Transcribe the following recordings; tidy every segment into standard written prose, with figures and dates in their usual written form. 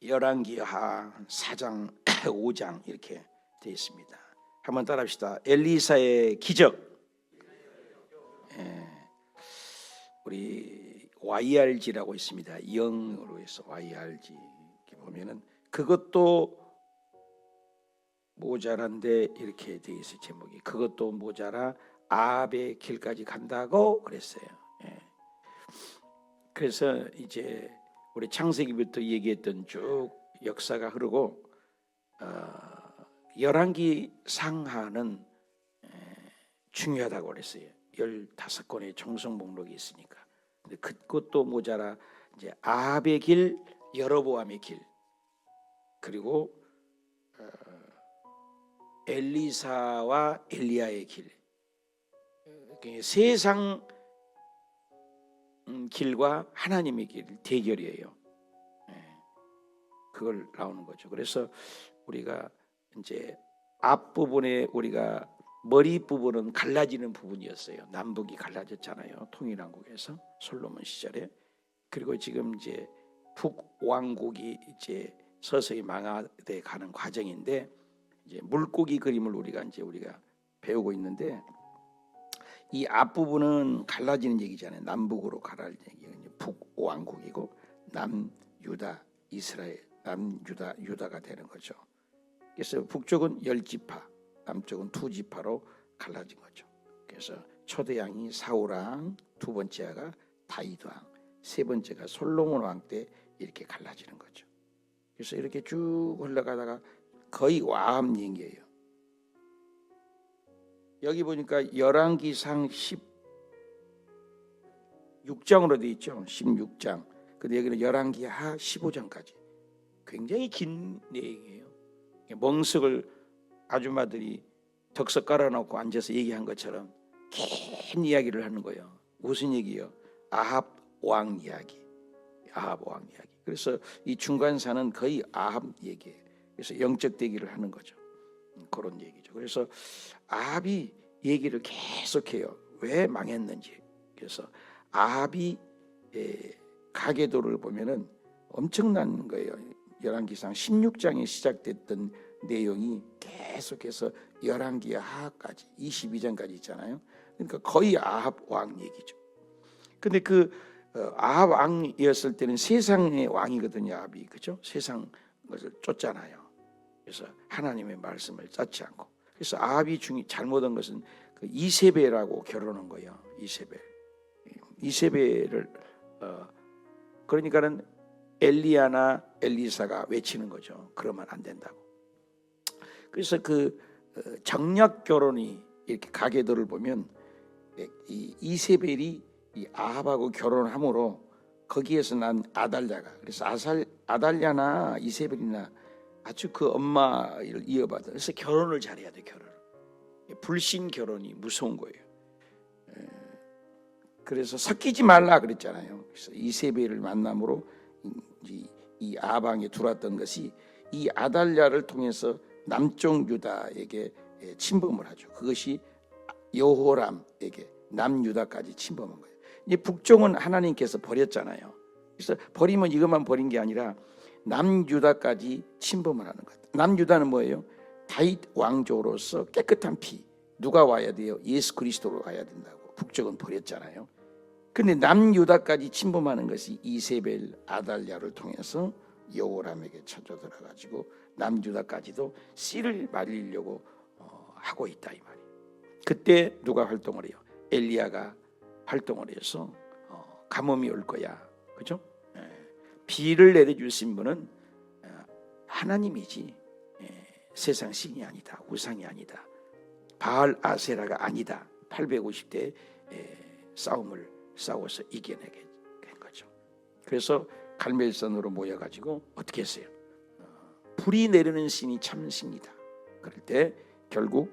열왕기하 4장 5장 이렇게 되어 있습니다. 한번 따라합시다. 엘리사의 기적. 우리 YRG라고 있습니다. 영어로 해서 YRG 이렇게 보면은 그것도 모자란데 이렇게 되어 있어요. 제목이 그것도 모자라 아합의 길까지 간다고 그랬어요. 그래서 이제 우리 창세기부터 얘기했던 쭉 역사가 흐르고 열왕기 상하는 중요하다고 그랬어요. 15권의 정성 목록이 있으니까. 근데 그것도 모자라 이제 아합의 길, 여로보암의 길, 그리고 엘리사와 엘리야의 길, 세상 길과 하나님의 길 대결이에요. 그걸 나오는 거죠. 그래서 우리가 이제 앞부분에 우리가 머리 부분은 갈라지는 부분이었어요. 남북이 갈라졌잖아요. 통일왕국에서 솔로몬 시절에. 그리고 지금 이제 북왕국이 이제 서서히 망화돼 가는 과정인데 이제 물고기 그림을 우리가 배우고 있는데 이 앞부분은 갈라지는 얘기잖아요. 남북으로 갈라지는 얘기가 북왕국이고 남유다 이스라엘, 남유다가 되는 거죠. 그래서 북쪽은 10지파, 남쪽은 2지파로 갈라진 거죠. 그래서 초대왕이 사울왕, 두 번째가 다윗왕, 세 번째가 솔로몬 왕 때 이렇게 갈라지는 거죠. 그래서 이렇게 쭉 흘러가다가 거의 와합 얘기예요. 여기 보니까 열왕기상 16장으로 되어 있죠. 16장. 근데 여기는 열왕기하 15장까지. 굉장히 긴 내용이에요. 멍석을 아줌마들이 덕석 깔아놓고 앉아서 얘기한 것처럼 긴 이야기를 하는 거예요. 무슨 얘기요? 아합 왕 이야기. 아합 왕 이야기. 그래서 이 중간사는 거의 아합 얘기예요. 그래서 영적 대기를 하는 거죠. 그런 얘기죠. 그래서 아합이 얘기를 계속해요. 왜 망했는지. 그래서 아합이 가계도를 보면은 엄청난 거예요. 열왕기상 16장에 시작됐던 내용이 계속해서 열왕기하까지 22장까지 있잖아요. 그러니까 거의 아합 왕 얘기죠. 근데 그 아합 왕이었을 때는 세상의 왕이거든요. 아합이, 그죠? 세상 것을 쫓잖아요. 그래서 하나님의 말씀을 쫓지 않고. 그래서 아합이 잘못한 것은 그 이세벨하고 결혼한 거예요. 이세벨을 그러니까는 엘리야나 엘리사가 외치는 거죠. 그러면 안 된다고. 그래서 그 정략 결혼이 이렇게 가계도를 보면 이 이세벨이 이 아합하고 결혼함으로 거기에서 난 아달랴가, 그래서 아달랴나 이세벨이나 아주 그 엄마를 이어받아. 그래서 결혼을 잘해야 돼. 불신 결혼이 무서운 거예요. 그래서 섞이지 말라 그랬잖아요. 그래서 이세벨을 만남으로 이 아방에 들어왔던 것이 이 아달랴를 통해서 남쪽 유다에게 침범을 하죠. 그것이 여호람에게 남유다까지 침범한 거예요. 이제 북쪽은 하나님께서 버렸잖아요. 그래서 버리면 이것만 버린 게 아니라 남유다까지 침범을 하는 것. 남유다는 뭐예요? 다윗 왕조로서 깨끗한 피. 누가 와야 돼요? 예수 그리스도로 와야 된다고. 북쪽은 버렸잖아요. 근데 남유다까지 침범하는 것이 이세벨 아달랴를 통해서 여호람에게 쳐들어 가지고 남유다까지도 씨를 말리려고 하고 있다 이 말이에요. 그때 누가 활동을 해요? 엘리야가 활동을 해서 가뭄이 올 거야. 그죠? 비를 내려주신 분은 하나님이지 세상 신이 아니다. 우상이 아니다. 바알 아세라가 아니다. 850대 싸움을 싸워서 이겨내게 된 거죠. 그래서 갈멜산으로 모여가지고 어떻게 했어요? 불이 내리는 신이 참 신이다. 그럴 때 결국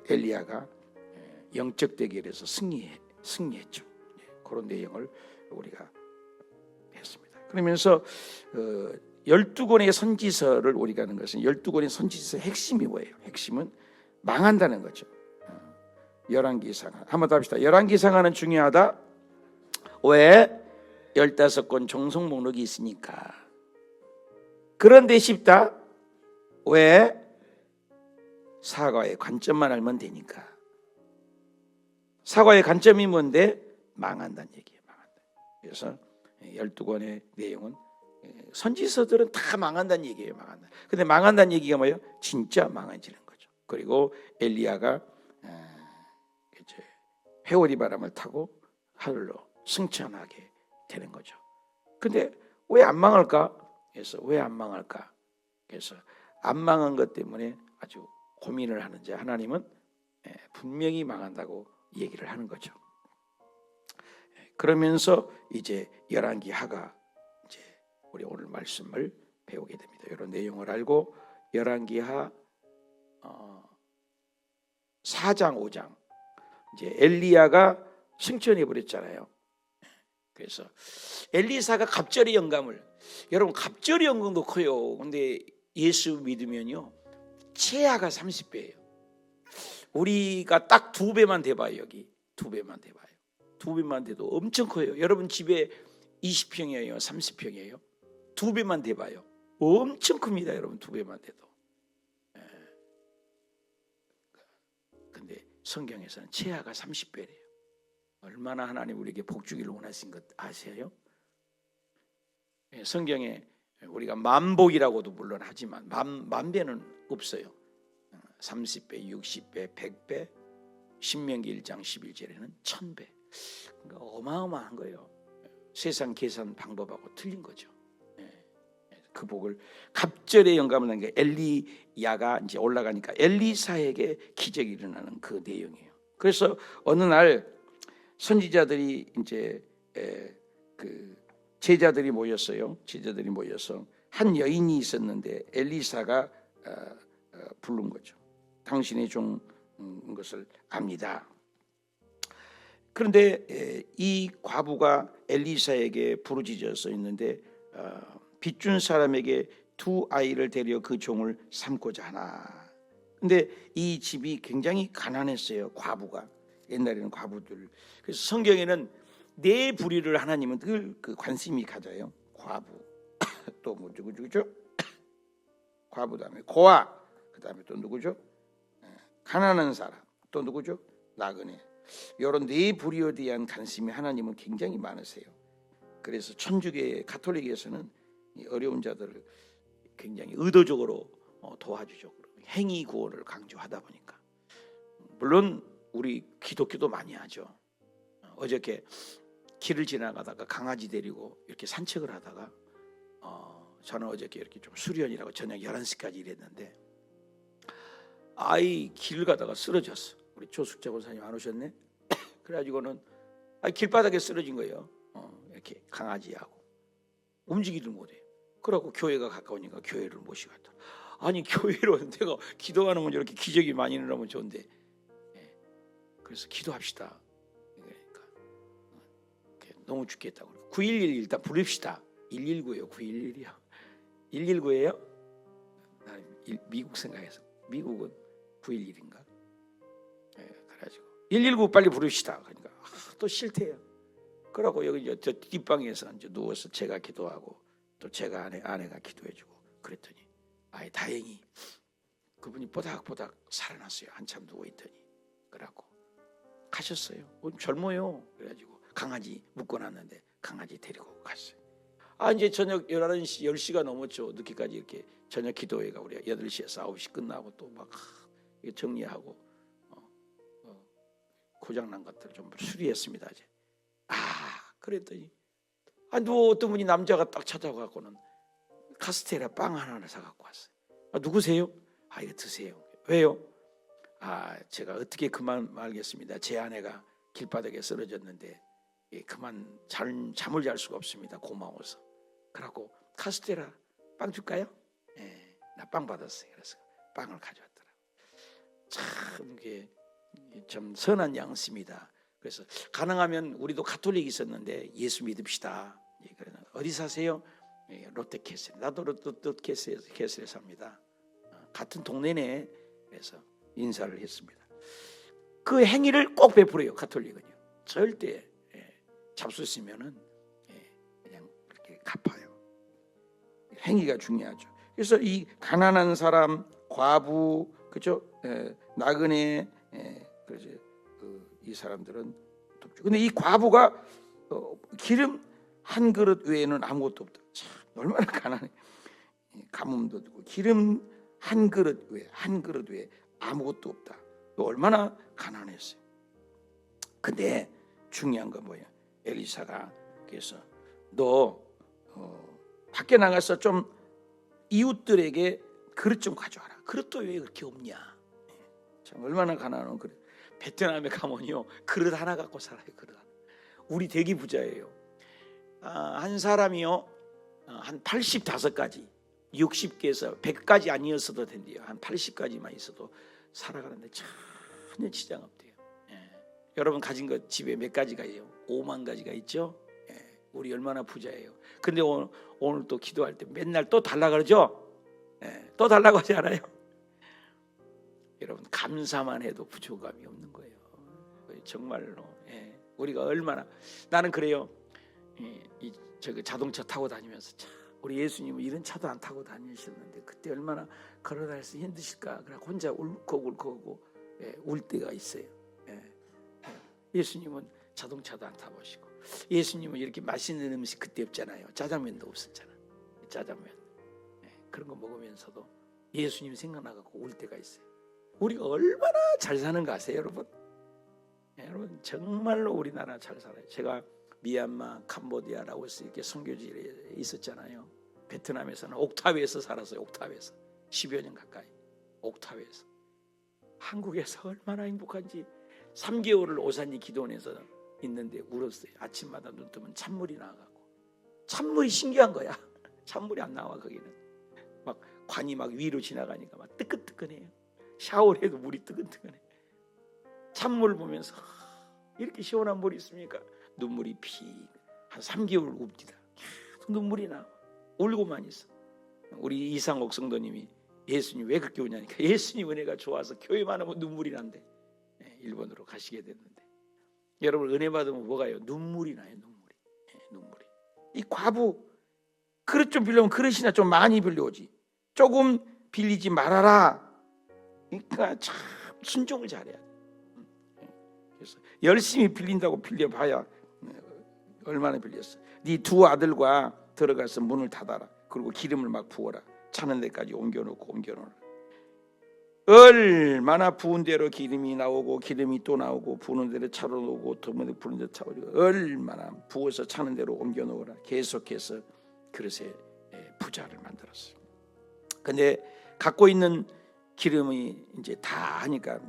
엘리야가 영적 대결에서 승리했죠. 그런 내용을 우리가 했습니다. 그러면서 12권의 선지서를 우리가 하는 것은 12권의 선지서의 핵심이 뭐예요? 핵심은 망한다는 거죠. 열왕기상하. 한번 더 합시다. 열왕기상하는 중요하다. 왜? 15권 종속 목록이 있으니까. 그런데 쉽다. 왜? 사과의 관점만 알면 되니까. 사과의 관점이 뭔데? 망한다는 얘기예요. 망한다. 그래서 12권의 내용은 선지서들은 다 망한다는 얘기예요. 망한다. 근데 망한다는 얘기가 뭐예요? 진짜 망해지는 거죠. 그리고 엘리야가 이제 회오리 바람을 타고 하늘로 승천하게 되는 거죠. 근데 왜 안 망할까? 그래서 왜 안 망할까? 그래서 안 망한 것 때문에 아주 고민을 하는지 하나님은 분명히 망한다고 얘기를 하는 거죠. 그러면서 이제 열왕기하가 이제 우리 오늘 말씀을 배우게 됩니다. 이런 내용을 알고 열왕기하 4장 5장 이제 엘리야가 승천해 버렸잖아요. 그래서 엘리사가 갑절의 영감을, 여러분 갑절의 영감도 커요. 근데 예수 믿으면요 최하가 30배예요. 우리가 딱 2배만 돼봐요. 여기 2배만 돼봐요. 2배만 돼도 엄청 커요. 여러분 집에 20평이에요 30평이에요? 2배만 돼봐요. 엄청 큽니다. 여러분 2배만 돼도. 근데 성경에서는 최하가 30배래요. 얼마나 하나님 우리에게 복 주기를 원하신 것 아세요? 성경에 우리가 만복이라고도 물론 하지만 만배는 없어요. 30배, 60배, 100배, 신명기 1장 11절에는 1000배. 그러니까 어마어마한 거예요. 세상 계산 방법하고 틀린 거죠. 그 복을 갑절의 영감을 난 게 엘리야가 이제 올라가니까 엘리사에게 기적이 일어나는 그 내용이에요. 그래서 어느 날 선지자들이 이제 그 제자들이 모였어요. 제자들이 모여서 한 여인이 있었는데 엘리사가 부른 거죠. 당신이 종 것을 압니다. 그런데 이 과부가 엘리사에게 부르짖어서 있는데 빚준 사람에게 2 아이를 데려 그 종을 삼고자 하나. 근데 이 집이 굉장히 가난했어요. 과부가. 옛날에는 과부들. 그래서 성경에는 4 부류를 하나님은 늘 그 관심이 가져요. 과부, 또 뭐 누구죠? 과부 다음에 고아, 그 다음에 또 누구죠? 가난한 사람, 또 누구죠? 나그네. 이런 4 부류에 대한 관심이 하나님은 굉장히 많으세요. 그래서 천주교 가톨릭에서는 어려운 자들을 굉장히 의도적으로 도와주죠. 행위 구원을 강조하다 보니까. 물론 우리 기독교도 많이 하죠. 어저께 길을 지나가다가 강아지 데리고 이렇게 산책을 하다가 저는 어저께 이렇게 좀 수련이라고 저녁 11시까지 일했는데 아이 길을 가다가 쓰러졌어. 우리 조숙자 권사님 안 오셨네? 그래가지고는 길바닥에 쓰러진 거예요. 이렇게 강아지하고 움직이질 못해. 그러고 교회가 가까우니까 교회를 모시고 갔다. 아니 교회로 내가 기도하는 건 이렇게 기적이 많이 일어나면 좋은데 그래서 기도합시다. 그러니까 너무 죽겠다고. 911 일단 부릅시다. 119예요. 911이요. 119예요? 미국 생각해서 미국은 911인가? 그래가지고 119 빨리 부릅시다. 그러니까 또 싫대요. 그러고 여기 저 뒷방에서 이제 누워서 제가 기도하고 또 제가 아내가 기도해주고 그랬더니 다행히 그분이 보닥보닥 살아났어요. 한참 누워있더니. 그래갖고 가셨어요. 젊어요. 그래가지고 강아지 묶어놨는데 강아지 데리고 갔어요. 이제 저녁 11시 10시가 넘었죠. 늦게까지 이렇게 저녁 기도회가 우리가 8시에서 9시 끝나고 또 막 정리하고 고장난 것들을 좀 수리했습니다. 이제. 그랬더니 누구 어떤 분이 남자가 딱 찾아가고는 카스테라 빵 하나를 사갖고 왔어요. 누구세요? 이거 드세요. 왜요? 제가 어떻게 그만 알겠습니다. 제 아내가 길바닥에 쓰러졌는데 그만 잠을 잘 수가 없습니다. 고마워서. 그러고 카스테라 빵 줄까요? 나 빵 받았어요. 그래서 빵을 가져왔더라고요. 참 이게 좀 선한 양심이다. 그래서 가능하면 우리도 가톨릭이 있었는데 예수 믿읍시다. 어디 사세요? 롯데캐슬. 나도 롯데캐슬에 삽니다. 같은 동네네. 그래서 인사를 했습니다. 그 행위를 꼭 베풀어요. 가톨릭은요. 절대 잡수시면은 그냥 그렇게 갚아요. 행위가 중요하죠. 그래서 이 가난한 사람, 과부, 그죠? 나그네, 그죠? 이 사람들은 돕죠. 근데 이 과부가 기름 한 그릇 외에는 아무것도 없다. 참 얼마나 가난해. 가뭄도 없고 기름 한 그릇 외에 아무것도 없다. 얼마나 가난했어요. 근데 중요한 건 뭐예요? 엘리사가 그래서 너 밖에 나가서 좀 이웃들에게 그릇 좀 가져와라. 그릇도 왜 그렇게 없냐? 참 얼마나 가난한 그릇. 베트남에 가면요 그릇 하나 갖고 살아요. 그릇 하나. 우리 대기 부자예요. 한 사람이요 한 85가지 60개에서 100까지 아니었어도 된대요. 한 80까지만 있어도 살아가는데 전혀 지장 없대요. 여러분 가진 것 집에 몇 가지가 있어요? 5만 가지가 있죠. 우리 얼마나 부자예요. 근데 오늘 또 기도할 때 맨날 또 달라 그러죠. 또 달라고 하지 않아요? 여러분 감사만 해도 부족함이 없는 거예요. 정말로 우리가 얼마나 나는 그래요. 자동차 타고 다니면서 참 우리 예수님은 이런 차도 안 타고 다니셨는데 그때 얼마나 걸어다니면서 힘드실까. 그래 혼자 울컥울컥하고 울 때가 있어요. 예수님은 자동차도 안 타보시고 예수님은 이렇게 맛있는 음식 그때 없잖아요. 짜장면도 없었잖아요. 짜장면 그런 거 먹으면서도 예수님 생각나갖고 울 때가 있어요. 우리가 얼마나 잘 사는가 아세요, 여러분? 여러분 정말로 우리나라 잘 살아요. 제가 미얀마, 캄보디아, 라오스 이렇게 선교지에 있었잖아요. 베트남에서는 옥타브에서 살았어요. 옥타브에서 10여 년 가까이 옥타브에서. 한국에서 얼마나 행복한지 3개월을 오산리 기도원에서 있는데 울었어요. 아침마다 눈 뜨면 찬물이 나와가고 찬물이 신기한 거야. 찬물이 안 나와 거기는. 막 관이 막 위로 지나가니까 막 뜨끈뜨끈해요. 샤워를 해도 물이 뜨끈뜨끈해. 찬물을 보면서 이렇게 시원한 물이 있습니까? 눈물이 한 3개월 웁니다. 계속 눈물이 나. 울고만 있어. 우리 이상옥 성도님이 예수님 왜 그렇게 우냐니까 예수님 은혜가 좋아서 교회만 하면 눈물이 난대. 일본으로 가시게 됐는데 여러분 은혜 받으면 뭐가요? 눈물이 나요. 눈물이. 이 과부 그릇 좀 빌려면 그릇이나 좀 많이 빌려오지. 조금 빌리지 말아라. 그러니까 참 순종을 잘해야 돼. 그래서 열심히 빌린다고 빌려봐야 얼마나 빌렸어. 네 두 아들과 들어가서 문을 닫아라. 그리고 기름을 막 부어라. 차는 데까지 옮겨놓고 얼마나 부은 대로 기름이 나오고 기름이 또 나오고 부는 대로 차로 오고 부는 대로 차로 오고 얼마나 부어서 차는 대로 옮겨놓으라. 계속해서 그릇에 부자를 만들었어요. 근데 갖고 있는 기름이 이제 다 하니까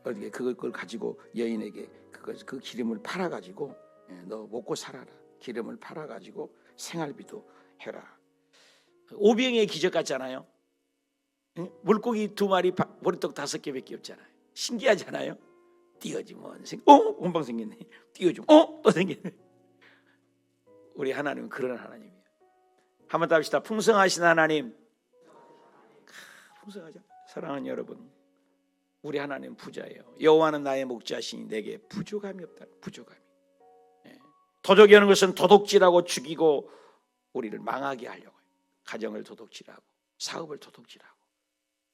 어떻게 그걸 가지고 여인에게 그 기름을 팔아가지고 너 먹고 살아라. 기름을 팔아가지고 생활비도 해라. 오병의 기적 같잖아요. 물고기 2마리 보리떡 5개밖에 없잖아요. 신기하잖아요. 띄어지면 금방 생겼네. 띄어지면 또 생겼네. 우리 하나님은 그런 하나님이에요. 한번 더 합시다. 풍성하신 하나님. 풍성하죠. 사랑하는 여러분, 우리 하나님 부자예요. 여호와는 나의 목자시니 내게 부족함이 없다. 부족함이. 도적이 하는 것은 도둑질하고 죽이고 우리를 망하게 하려고 해요. 가정을 도둑질하고 사업을 도둑질하고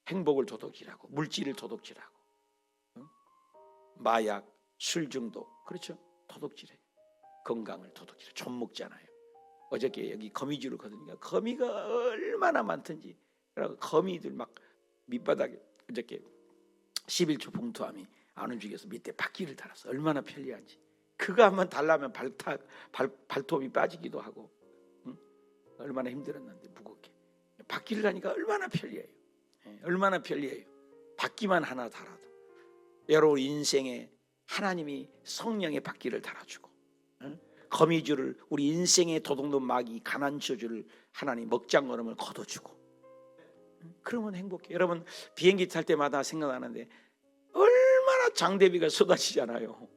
행복을 도둑질하고 물질을 도둑질하고 마약, 술 중독, 그렇죠? 도둑질해요. 건강을 도둑질해요. 좀 먹잖아요. 어저께 여기 거미줄을 거두니까 거미가 얼마나 많든지 그래서 거미들 막 밑바닥에 어저께 11초 봉투함이 안 움직여서 밑에 바퀴를 달았어. 얼마나 편리한지. 그거 한번 달라면 발톱이 빠지기도 하고 얼마나 힘들었는데 무겁게. 바퀴를 다니까 얼마나 편리해요. 얼마나 편리해요. 바퀴만 하나 달아도. 여러분 인생에 하나님이 성령의 바퀴를 달아주고 거미줄을 우리 인생의 도둑놈 마귀 가난처줄을 하나님 먹장걸음을 걷어주고 그러면 행복해. 여러분 비행기 탈 때마다 생각나는데 얼마나 장대비가 쏟아지잖아요.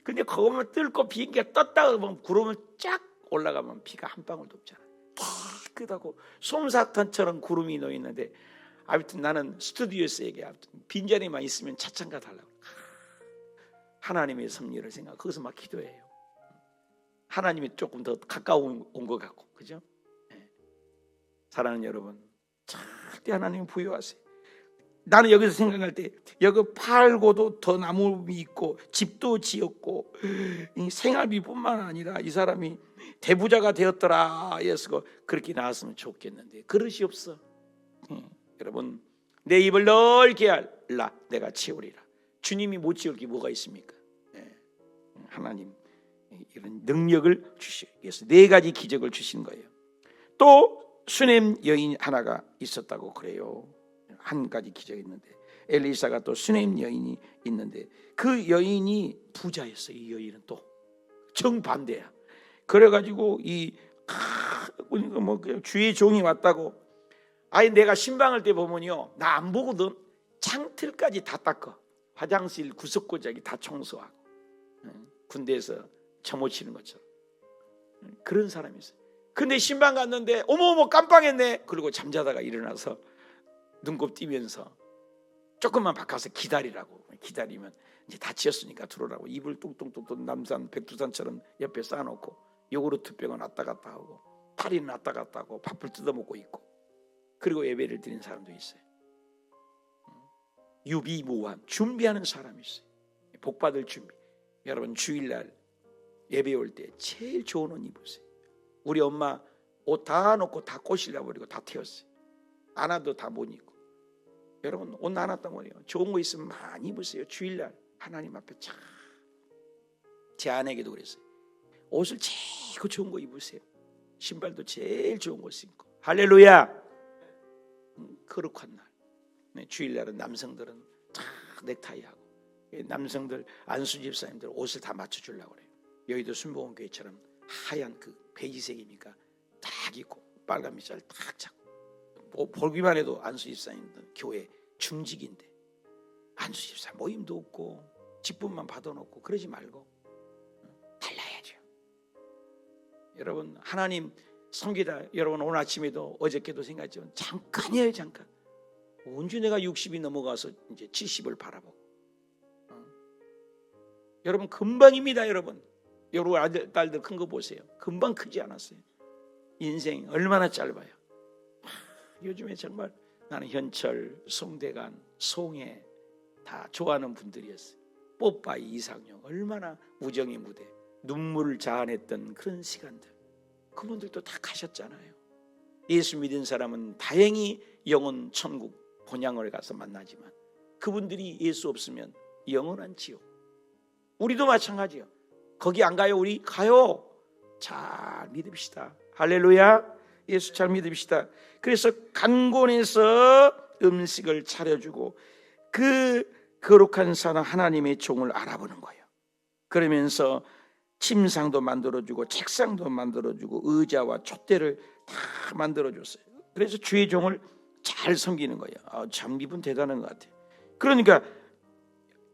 근데 그것만 뚫고 비행기가 떴다가 보면 구름을 쫙 올라가면 비가 한 방울도 없잖아요. 깨끗하고 솜사탕처럼 구름이 놓여 있는데 아무튼 나는 스튜디오에서 빈자리만 있으면 차창가 달라고. 하나님의 섭리를 생각. 거기서 막 기도해요. 하나님이 조금 더 가까운 온 것 같고, 그죠? 네. 사랑하는 여러분, 참 절대 하나님 부여하세요. 나는 여기서 생각할 때 여기 팔고도 더 나무이 있고 집도 지었고 이 생활비뿐만 아니라 이 사람이 대부자가 되었더라 해서 그렇게 나왔으면 좋겠는데 그릇이 없어. 여러분, 내 입을 넓게 할라 내가 채우리라. 주님이 못 채울 게 뭐가 있습니까? 하나님 이런 능력을 주시기 위해서 4가지 기적을 주신 거예요. 또 수넴 여인 하나가 있었다고 그래요. 한 가지 기적이 있는데 엘리사가 또 수넴 여인이 있는데 그 여인이 부자였어요. 이 여인은 또 정반대야. 그래가지고 뭐 주의 종이 왔다고. 아니 내가 신방할 때 보면요, 나 안 보거든. 창틀까지 다 닦아. 화장실 구석구석이 다 청소하고 군대에서 점호 치는 것처럼 그런 사람이 있어요. 근데 신방 갔는데 어머 깜빡했네. 그리고 잠자다가 일어나서 눈곱 띄면서 조금만 바꿔서 기다리라고. 기다리면 이제 다 치웠으니까 들어오라고. 이불 뚱뚱뚱뚱 남산 백두산처럼 옆에 쌓아놓고 요구르트병은 왔다 갔다 하고 파리는 왔다 갔다 하고 밥을 뜯어먹고 있고 그리고 예배를 드리는 사람도 있어요. 유비무환 준비하는 사람이 있어요. 복받을 준비. 여러분 주일날 예배 올 때 제일 좋은 옷 입으세요. 우리 엄마 옷 다 놓고 다 꼬실려 버리고 다 태웠어요. 하나도 다 못 입고. 여러분 옷 나눴단 말이에요. 좋은 거 있으면 많이 입으세요. 주일날 하나님 앞에 참. 제 아내에게도 그랬어요. 옷을 제일 좋은 거 입으세요. 신발도 제일 좋은 거 신고. 할렐루야. 거룩한 날. 네, 주일날은 남성들은 다 넥타이하고 남성들 안수 집사님들 옷을 다 맞춰주려고 그래요. 여의도 순복음교회처럼 하얀 그 베이지색이니까 딱 입고 빨간 밑살 딱 잡고 보기만 해도 안수 집사님들 교회 중직인데 안수 집사 모임도 없고 직분만 받아놓고 그러지 말고 달라야죠. 여러분 하나님 섬기다 여러분 오늘 아침에도 어저께도 생각했지만 잠깐이에요. 잠깐. 언제 내가 60이 넘어가서 이제 70을 바라보고 여러분 금방입니다. 여러분 아들 딸들 큰 거 보세요. 금방 크지 않았어요. 인생 얼마나 짧아요. 요즘에 정말 나는 현철, 송대관, 송혜 다 좋아하는 분들이었어요. 뽀빠이, 이상용 얼마나 우정의 무대 눈물을 자아냈던 그런 시간들 그분들도 다 가셨잖아요. 예수 믿은 사람은 다행히 영원 천국 본향을 가서 만나지만 그분들이 예수 없으면 영원한 지옥. 우리도 마찬가지요. 거기 안 가요? 우리 가요. 잘 믿읍시다. 할렐루야. 예수 잘 믿읍시다. 그래서 간곤에서 음식을 차려주고 그 거룩한 사람 하나님의 종을 알아보는 거예요. 그러면서 침상도 만들어주고 책상도 만들어주고 의자와 촛대를 다 만들어줬어요. 그래서 주의 종을 잘 섬기는 거예요. 참 이분 대단한 것 같아요. 그러니까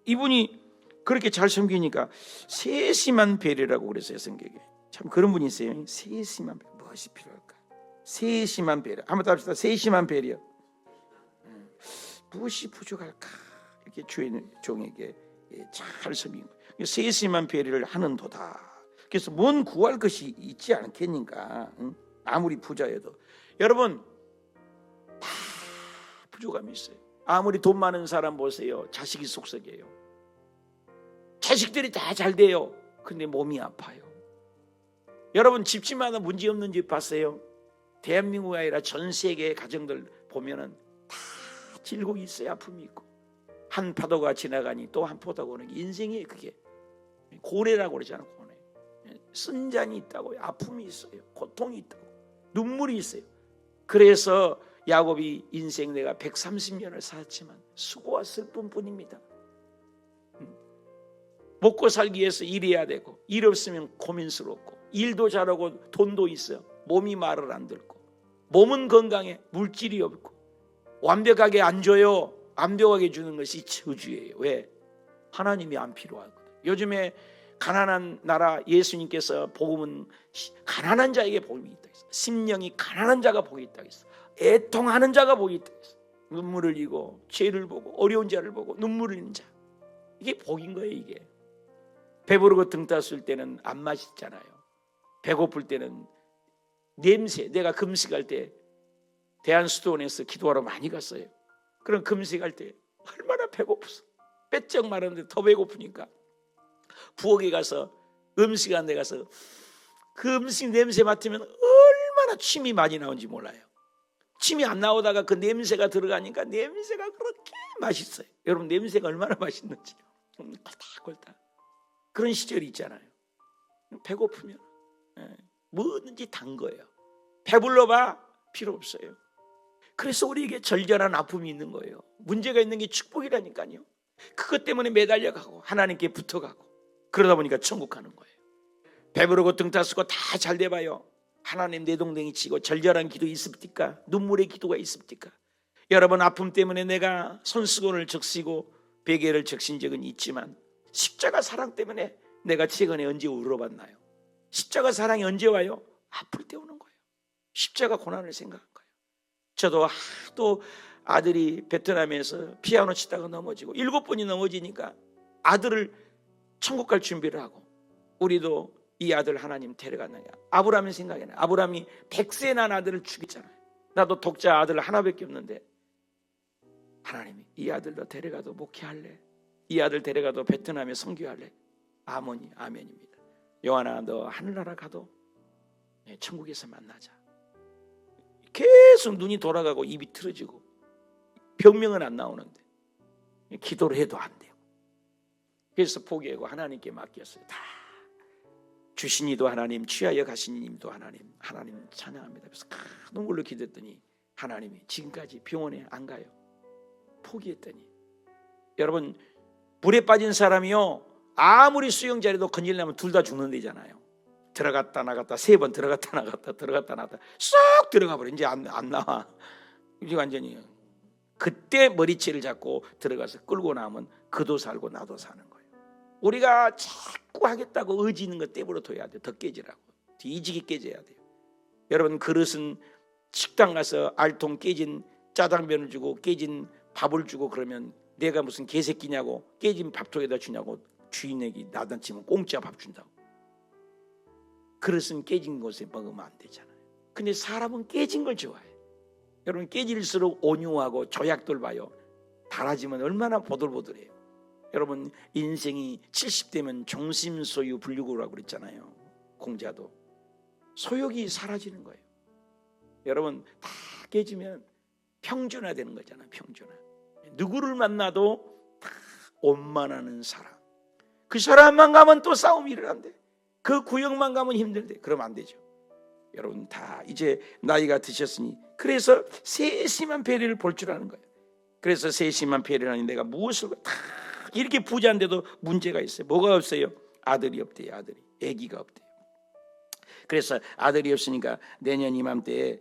이분이 그렇게 잘 섬기니까 세심한 배려라고 그랬어요. 성경에 참 그런 분이 있어요. 세심한 배려. 무엇이 필요할까? 세심한 배려. 한번 더 합시다. 세심한 배려. 무엇이 부족할까? 이렇게 주의 종에게 잘 섬기는 거예요. 세심한 배려를 하는도다. 그래서 뭔 구할 것이 있지 않겠는가? 아무리 부자여도 여러분 다 부족함이 있어요. 아무리 돈 많은 사람 보세요. 자식이 속썩여요. 자식들이 다 잘 돼요. 근데 몸이 아파요. 여러분 집집마다 문제 없는 집 봤어요? 대한민국이 아니라 전 세계의 가정들 보면은 다 질곡이 있어요. 아픔이 있고 한 파도가 지나가니 또 한 파도가 오는 게 인생이에요. 그게 고뇌라고 그러잖아요. 고뇌. 쓴잔이 있다고요. 아픔이 있어요. 고통이 있다고. 눈물이 있어요. 그래서 야곱이 인생 내가 130년을 살았지만 수고와 슬픔뿐입니다. 먹고 살기 위해서 일해야 되고 일 없으면 고민스럽고 일도 잘하고 돈도 있어요. 몸이 말을 안 듣고 몸은 건강해 물질이 없고 완벽하게 안 줘요. 완벽하게 주는 것이 저주예요. 왜? 하나님이 안 필요하거든. 요즘에 가난한 나라 예수님께서 복음은 가난한 자에게 복음이 있다 했어. 심령이 가난한 자가 복이 있다 했어. 애통하는 자가 복이 있다 했어. 눈물을 흘리고 죄를 보고 어려운 자를 보고 눈물을 흘리는 자. 이게 복인 거예요. 이게. 배부르고 등 땄을 때는 안 맛있잖아요. 배고플 때는 냄새. 내가 금식할 때 대한수도원에서 기도하러 많이 갔어요. 그럼 금식할 때 얼마나 배고프서 빼쩍 마르는데 더 배고프니까 부엌에 가서 음식한 데 가서 그 음식 냄새 맡으면 얼마나 침이 많이 나오는지 몰라요. 침이 안 나오다가 그 냄새가 들어가니까 냄새가 그렇게 맛있어요. 여러분 냄새가 얼마나 맛있는지 꼴딱꼴딱 그런 시절이 있잖아요. 배고프면 뭐든지 단 거예요. 배불러봐 필요 없어요. 그래서 우리에게 절절한 아픔이 있는 거예요. 문제가 있는 게 축복이라니까요. 그것 때문에 매달려가고 하나님께 붙어가고 그러다 보니까 천국 가는 거예요. 배부르고 등 따스고 다 잘 돼봐요. 하나님 내동댕이 치고 절절한 기도 있습니까? 눈물의 기도가 있습니까? 여러분 아픔 때문에 내가 손수건을 적시고 베개를 적신 적은 있지만 십자가 사랑 때문에 내가 최근에 언제 울어봤나요? 십자가 사랑이 언제 와요? 아플 때 오는 거예요. 십자가 고난을 생각한 거예요. 저도 하도 아들이 베트남에서 피아노 치다가 넘어지고 7번이 넘어지니까 아들을 천국 갈 준비를 하고 우리도 이 아들 하나님 데려갔느냐. 아브라함이 생각이 나요. 아브라함이 100세 난 아들을 죽였잖아요. 나도 독자 아들 하나밖에 없는데 하나님이 이 아들도 데려가도 목회할래? 이 아들 데려가도 베트남에 선교할래? 아모니 아멘입니다. 요한아 너 하늘나라 가도 천국에서 만나자. 계속 눈이 돌아가고 입이 틀어지고 병명은 안 나오는데 기도를 해도 안 돼요. 그래서 포기하고 하나님께 맡겼어요. 다 주신 이도 하나님, 취하여 가신 이도 하나님, 하나님 찬양합니다. 그래서 눈물로 기도했더니 하나님이 지금까지 병원에 안 가요. 포기했더니 여러분 물에 빠진 사람이요 아무리 수영자라도 건질려면 둘 다 죽는 데잖아요. 들어갔다 나갔다 3번 들어갔다 나갔다 쏙 들어가 버려. 이제 안 나와. 이제 완전히 그때 머리채를 잡고 들어가서 끌고 나오면 그도 살고 나도 사는 거예요. 우리가 자꾸 하겠다고 의지 있는 것 떼부러 둬야 돼요. 더 깨지라고. 뒤지게 깨져야 돼요. 여러분 그릇은 식당 가서 알통 깨진 짜장면을 주고 깨진 밥을 주고 그러면 내가 무슨 개새끼냐고 깨진 밥통에다 주냐고 주인에게 나단치면 공짜 밥 준다고. 그릇은 깨진 곳에 먹으면 안 되잖아요. 근데 사람은 깨진 걸 좋아해. 여러분 깨질수록 온유하고 조약돌 봐요. 달아지면 얼마나 보들보들해요. 여러분 인생이 70대면 종심소유 불류구라고 그랬잖아요. 공자도 소욕이 사라지는 거예요. 여러분 다 깨지면 평준화 되는 거잖아요. 평준화. 누구를 만나도 다 원만하는 사람. 그 사람만 가면 또 싸움이 일어난대. 그 구역만 가면 힘들대. 그러면 안 되죠. 여러분 다 이제 나이가 드셨으니 그래서 세심한 배려를 볼 줄 아는 거예요. 그래서 세심한 배려라니 내가 무엇을 다 이렇게 부자인데도 문제가 있어요. 뭐가 없어요? 아들이 없대요. 아들이. 아기가 없대요. 그래서 아들이 없으니까 내년 이맘때에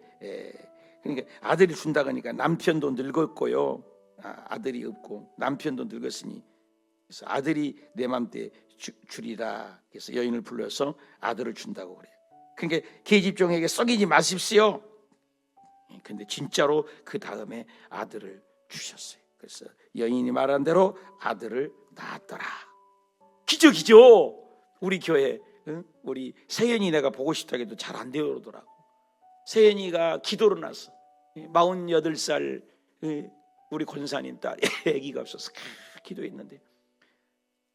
그러니까 아들이 준다고 하니까 남편도 늙었고요. 아들이 없고 남편도 늙었으니 그래서 아들이 내 맘때 주리라. 그래서 여인을 불러서 아들을 준다고 그래요. 그러니까 계집종에게 썩이지 마십시오. 근데 진짜로 그 다음에 아들을 주셨어요. 그래서 여인이 말한 대로 아들을 낳았더라. 기적이죠. 우리 교회 우리 세연이 내가 보고 싶다 해도 잘 안 되어 오더라고. 세연이가 기도를 났어. 48살 우리 권사님 딸 아기가 없어서 기도했는데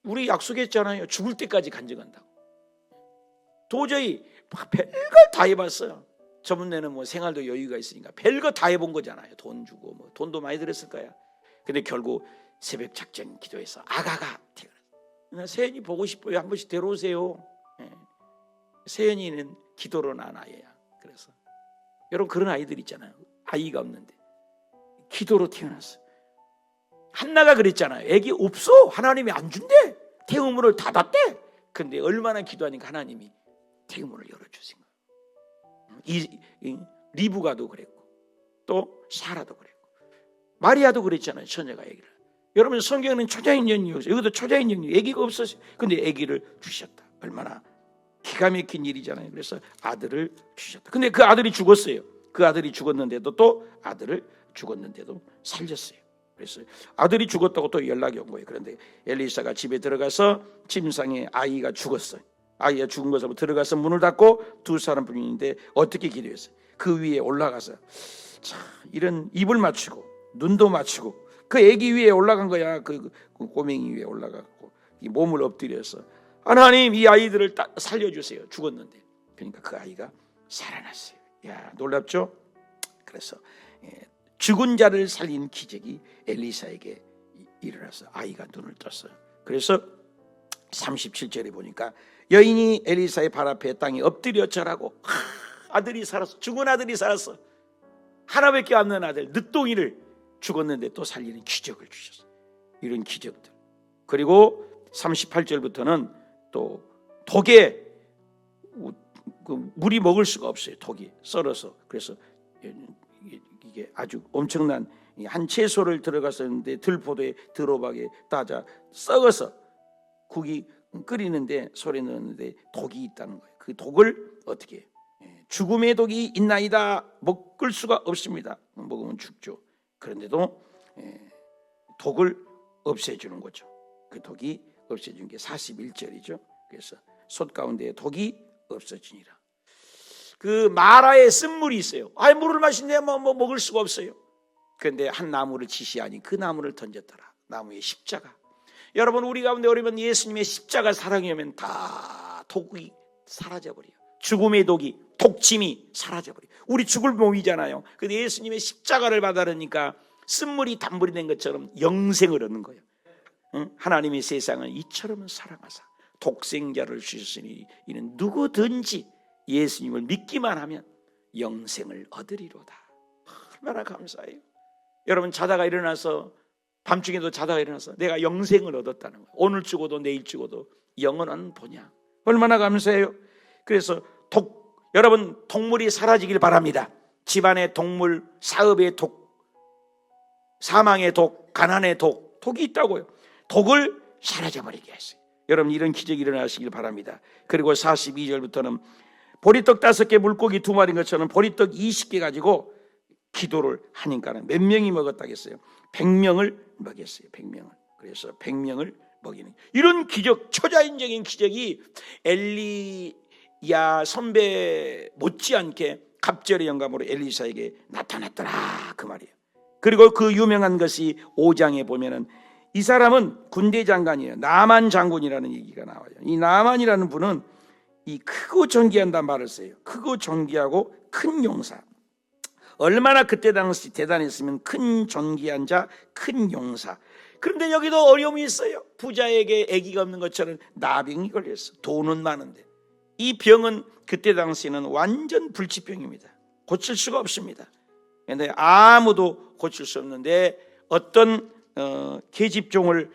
우리 약속했잖아요. 죽을 때까지 간증한다고. 도저히 별걸 다 해봤어요. 저번에는 뭐 생활도 여유가 있으니까 별거 다 해본 거잖아요. 돈 주고 뭐 돈도 많이 들었을 거야. 근데 결국 새벽 작전 기도해서 아가가 태어났어요. 세연이 보고 싶어요. 한 번씩 데려오세요. 세연이는 기도로 낳은 아이야. 그래서 여러분 그런 아이들 있잖아요. 아이가 없는데 기도로 태어났어요. 한나가 그랬잖아요. 애기 없어. 하나님이 안 준대. 태음문을 닫았대. 근데 얼마나 기도하니까 하나님이 태음문을 열어주신 거예요. 리브가도 그랬고 또 사라도 그랬고 마리아도 그랬잖아요. 처녀가 애기를. 여러분 성경에는 초자인연이었어요. 여기도 초자인연이 애기가 없었어요. 근데 애기를 주셨다. 얼마나 기가 막힌 일이잖아요. 그래서 아들을 주셨다. 근데 그 아들이 죽었어요. 그 아들이 죽었는데도 또 아들을 죽었는데도 살렸어요. 그래서 아들이 죽었다고 또 연락이 온 거예요. 그런데 엘리사가 집에 들어가서 침상에 아이가 죽었어요. 아이가 죽은 것으로 들어가서 문을 닫고 두 사람뿐인데 어떻게 기도했어요? 그 위에 올라가서 참, 이런 입을 맞추고 눈도 맞추고 그 아기 위에 올라간 거야. 그 꼬맹이 위에 올라가고 이 몸을 엎드려서 하나님 이 아이들을 살려주세요. 죽었는데. 그러니까 그 아이가 살아났어요. 야, 놀랍죠? 그래서 죽은 자를 살린 기적이 엘리사에게 일어나서 아이가 눈을 떴어요. 그래서 37절에 보니까 여인이 엘리사의 발 앞에 땅에 엎드려 절하고 아들이 살았어. 죽은 아들이 살았어. 하나밖에 없는 아들 늦둥이를 죽었는데 또 살리는 기적을 주셨어요. 이런 기적들. 그리고 38절부터는 또 독에 물이 먹을 수가 없어요. 독이 썰어서. 그래서 이게 아주 엄청난 한 채소를 들어갔었는데 들포도에 들호박에 따자 썩어서 국이 끓이는데 소리 넣었는데 독이 있다는 거예요. 그 독을 어떻게 해요? 죽음의 독이 있나이다. 먹을 수가 없습니다. 먹으면 죽죠. 그런데도 독을 없애주는 거죠. 그 독이 없애준 게 41절이죠. 그래서 솥 가운데 독이 없어지니라. 그 마라에 쓴물이 있어요. 아이 물을 마신데 뭐 먹을 수가 없어요. 그런데 한 나무를 지시하니 그 나무를 던졌더라. 나무의 십자가. 여러분 우리 가운데 오르면 예수님의 십자가 사랑이 오면 다 독이 사라져버려요. 죽음의 독이 독침이 사라져버려요. 우리 죽을 몸이잖아요. 근데 예수님의 십자가를 받아들이니까 쓴물이 단물이 된 것처럼 영생을 얻는 거예요. 하나님의 세상은 이처럼 사랑하사 독생자를 주셨으니 이는 누구든지 예수님을 믿기만 하면 영생을 얻으리로다. 얼마나 감사해요. 여러분 자다가 일어나서 밤중에도 자다가 일어나서 내가 영생을 얻었다는 거예요. 오늘 죽어도 내일 죽어도 영원한 본향. 얼마나 감사해요. 그래서 여러분 동물이 사라지길 바랍니다. 집안의 동물, 사업의 독, 사망의 독, 가난의 독이 있다고요. 독을 사라져버리게 했어요. 여러분 이런 기적이 일어나시길 바랍니다. 그리고 42절부터는 보리떡 5개 물고기 2마리인 것처럼 보리떡 20개 가지고 기도를 하니까는 몇 명이 먹었다겠어요? 100명을 먹였어요. 100명을. 그래서 100명을 먹이는 이런 기적, 초자연적인 기적이 엘리야 선배 못지않게 갑절의 영감으로 엘리사에게 나타났더라 그 말이에요. 그리고 그 유명한 것이 5장에 보면은 이 사람은 군대 장관이에요. 나만 장군이라는 얘기가 나와요. 이 나만이라는 분은 이 크고 존귀한다는 말을 써요. 크고 존귀하고 큰 용사. 얼마나 그때 당시 대단했으면 큰 존귀한 자, 큰 용사. 그런데 여기도 어려움이 있어요. 부자에게 아기가 없는 것처럼 나병이 걸렸어. 돈은 많은데. 이 병은 그때 당시에는 완전 불치병입니다. 고칠 수가 없습니다. 그런데 아무도 고칠 수 없는데 어떤 계집종을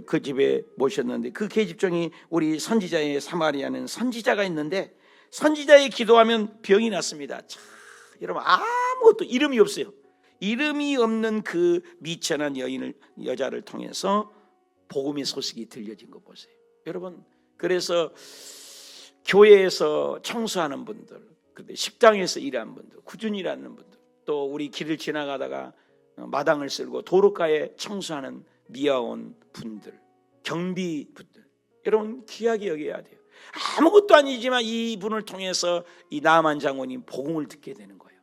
그 집에 모셨는데 그 계집종이 우리 선지자의 사마리아는 선지자가 있는데 선지자의 기도하면 병이 났습니다. 참, 여러분 아무것도 이름이 없어요. 이름이 없는 그 미천한 여자를 통해서 복음의 소식이 들려진 거 보세요. 여러분 그래서 교회에서 청소하는 분들, 식당에서 일하는 분들, 꾸준히 일하는 분들, 또 우리 길을 지나가다가 마당을 쓸고 도로가에 청소하는 미아온 분들, 경비 분들, 여러분 귀하게 여겨야 돼요. 아무것도 아니지만 이분을 통해서 이 나만 장군이 복음을 듣게 되는 거예요.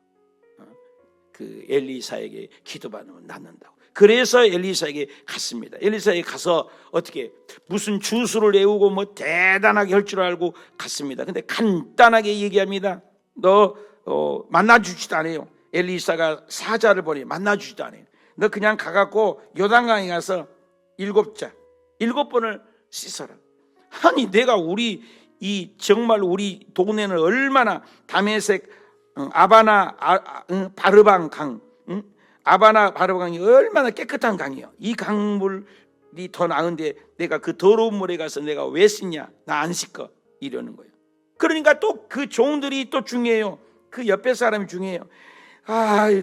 그 엘리사에게 기도받으면 낫는다고. 그래서 엘리사에게 갔습니다. 엘리사에게 가서 어떻게 무슨 주술을 외우고 뭐 대단하게 할 줄 알고 갔습니다. 근데 간단하게 얘기합니다. 너 만나주지도 않아요. 엘리사가 사자를 보내 만나주지도 않아요. 너 그냥 가갖고 요단강에 가서 7번을 씻어라. 아니 내가 정말 우리 동네는 얼마나 다메섹 아바나 바르방 강, 아바나 바르방이 얼마나 깨끗한 강이에요. 이 강물이 더 나은데 내가 그 더러운 물에 가서 내가 왜 씻냐? 나 안 씻거 이러는 거예요. 그러니까 또 그 종들이 또 중요해요. 그 옆에 사람이 중요해요.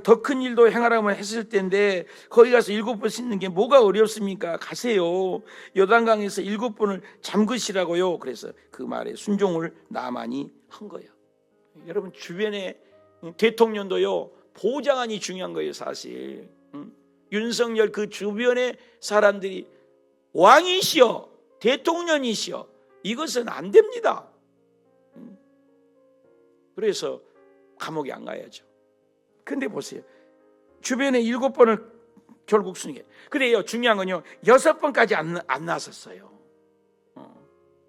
더 큰 일도 행하라면 했을 텐데 거기 가서 7번 씻는 게 뭐가 어렵습니까? 가세요. 요단강에서 7번을 잠그시라고요. 그래서 그 말에 순종을 나만이 한 거예요. 여러분 주변에 대통령도요 보좌관이 중요한 거예요. 사실 윤석열 그 주변의 사람들이 왕이시여 대통령이시여 이것은 안 됩니다. 그래서 감옥에 안 가야죠. 근데 보세요. 주변에 7번을 결국 순위해. 그래요. 중요한 건요, 6번까지 안 나섰어요.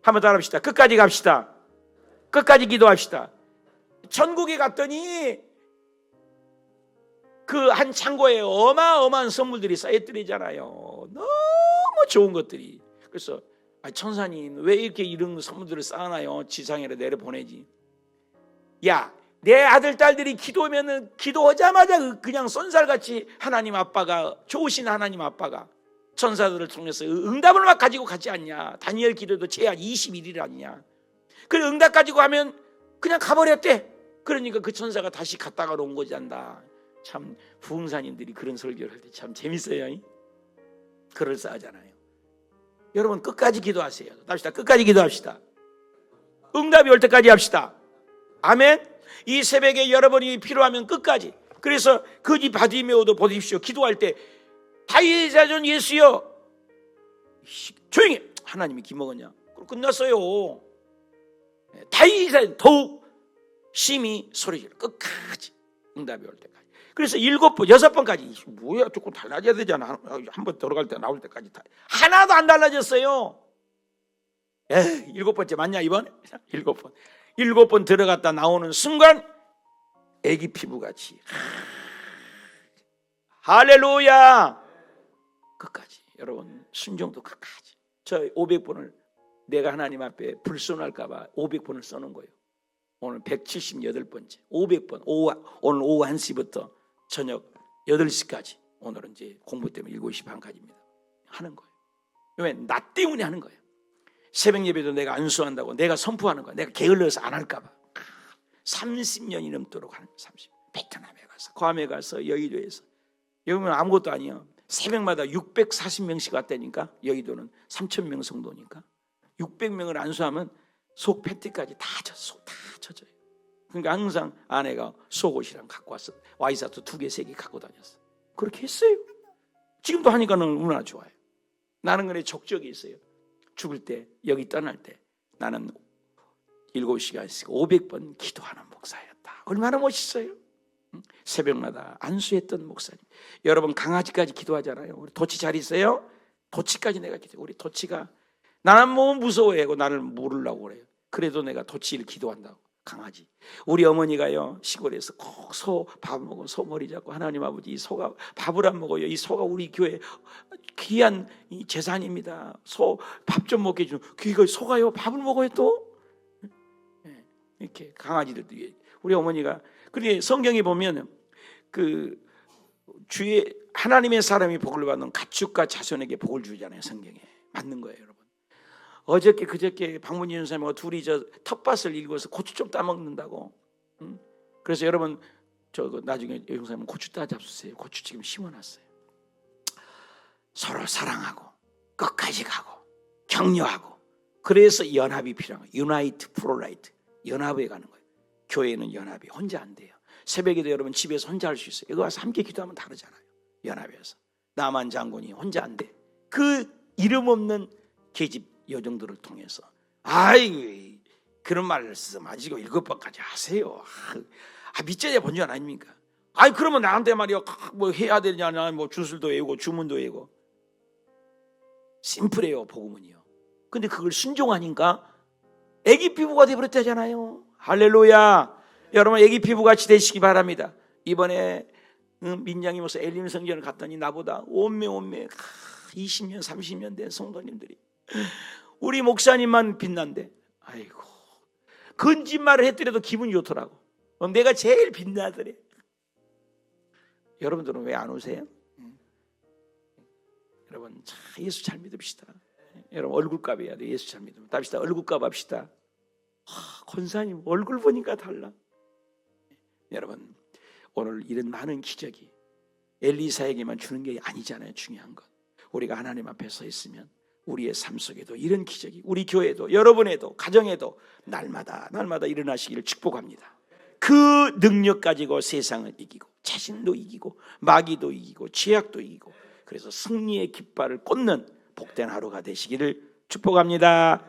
한번 더 합시다. 끝까지 갑시다. 끝까지 기도합시다. 천국에 갔더니 그 한 창고에 어마어마한 선물들이 쌓여있더래잖아요. 너무 좋은 것들이. 그래서 천사님 왜 이렇게 이런 선물들을 쌓아놔요? 지상에로 내려보내지. 야, 내 아들 딸들이 기도하면은 기도하자마자 그냥 쏜살같이 하나님 아빠가, 좋으신 하나님 아빠가 천사들을 통해서 응답을 막 가지고 가지 않냐. 다니엘 기도도 제한 21일 아니냐. 그 응답 가지고 하면 그냥 가버렸대. 그러니까 그 천사가 다시 갔다가 온 거지 않다. 참 부흥사님들이 그런 설교를 할 때 참 재밌어요. 그럴싸하잖아요. 여러분 끝까지 기도하세요. 합시다. 끝까지 기도합시다. 응답이 올 때까지 합시다. 아멘. 이 새벽에 여러분이 필요하면 끝까지. 그래서 거지 바디메오도 보십시오. 기도할 때 다윗의 자손 예수여, 조용히 해. 하나님이 기먹었냐? 그럼 끝났어요. 다윗의 자손 더욱 심히 소리지르. 끝까지 응답이 올 때까지. 그래서 7번, 6번까지. 뭐야, 조금 달라져야 되잖아. 한번 들어갈 때 나올 때까지 다. 하나도 안 달라졌어요. 7번째 맞냐 이번? 7번. 7번 들어갔다 나오는 순간 애기 피부같이. 할렐루야. 끝까지. 여러분 순종도 끝까지. 저 500번을 내가 하나님 앞에 불순할까 봐 500번을 써놓은 거예요. 오늘 178번째 500번. 오늘 오후 1시부터 저녁 8시까지. 오늘은 이제 공부 때문에 7시 반까지입니다. 하는 거예요. 왜? 나 때문에 하는 거예요. 새벽 예배도 내가 안수한다고 내가 선포하는 거야. 내가 게을러서 안 할까 봐. 30년이 넘도록 하는 거예요. 30년. 베트남에 가서, 괌에 가서, 여의도에서. 여기는 아무것도 아니에요. 새벽마다 640명씩 왔다니까. 여의도는 3,000명 성도니까 600명을 안수하면 속 팬티까지 다 젖어. 속 다 젖어요. 그러니까 항상 아내가 속옷이랑 갖고 왔어. 와이셔츠 2개, 3개 갖고 다녔어. 그렇게 했어요. 지금도 하니까는 얼마나 좋아요. 나는 그래 적적이 있어요. 죽을 때, 여기 떠날 때 나는 7시간씩 500번 기도하는 목사였다. 얼마나 멋있어요. 새벽마다 안수했던 목사님. 여러분 강아지까지 기도하잖아요. 우리 도치 잘 있어요? 도치까지 내가 기도해. 우리 도치가 나는 뭐 무서워하고 나를 모르려고 그래요. 그래도 내가 도치를 기도한다고. 강아지. 우리 어머니가요 시골에서 꼭 소 밥 먹고 소 머리 잡고 하나님 아버지 이 소가 밥을 안 먹어요. 이 소가 우리 교회 귀한 이 재산입니다. 소 밥 좀 먹게 해주는. 귀가 소가요 밥을 먹어요 또. 이렇게 강아지들도 우리 어머니가. 그런데 성경에 보면 그 주의 하나님의 사람이 복을 받는 가축과 자손에게 복을 주잖아요. 성경에 맞는 거예요, 여러분. 어저께 그저께 박문희 선생님하고 둘이 저 텃밭을 읽어서 고추 좀 따먹는다고. 그래서 여러분 저 나중에 영상님 고추 따 잡수세요. 고추 지금 심어놨어요. 서로 사랑하고 끝까지 가고 격려하고. 그래서 연합이 필요한 거예요. 유나이트 프로라이트. 연합에 가는 거예요. 교회는 연합이 혼자 안 돼요. 새벽에도 여러분 집에서 혼자 할 수 있어요. 여기 와서 함께 기도하면 다르잖아요. 연합에서. 나만 장군이 혼자 안 돼. 그 이름 없는 계집 여정들을 통해서. 아이 그런 말씀 아직 7번까지 하세요. 밑자리에 본전 아닙니까? 아이 그러면 나한테 말이야 뭐 해야 되냐, 뭐 주술도 외우고 주문도 외우고. 심플해요 복음은요. 근데 그걸 순종하니까 애기 피부가 되어버렸다잖아요. 할렐루야. 여러분 애기 피부같이 되시기 바랍니다. 이번에 민장이 모서 엘림 성전을 갔더니 나보다 온매 20년 30년 된 성도님들이 우리 목사님만 빛난대. 아이고 거짓말을 했더라도 기분이 좋더라고. 내가 제일 빛나더래. 여러분들은 왜 안 오세요? 여러분 예수 잘 믿읍시다. 여러분 얼굴값 해야 돼. 예수 잘 믿으면. 답시다. 얼굴값 합시다. 권사님 얼굴 보니까 달라. 여러분 오늘 이런 많은 기적이 엘리사에게만 주는 게 아니잖아요. 중요한 건 우리가 하나님 앞에 서 있으면 우리의 삶 속에도 이런 기적이 우리 교회도 여러분에도 가정에도 날마다 일어나시기를 축복합니다. 그 능력 가지고 세상을 이기고 자신도 이기고 마귀도 이기고 죄악도 이기고 그래서 승리의 깃발을 꽂는 복된 하루가 되시기를 축복합니다.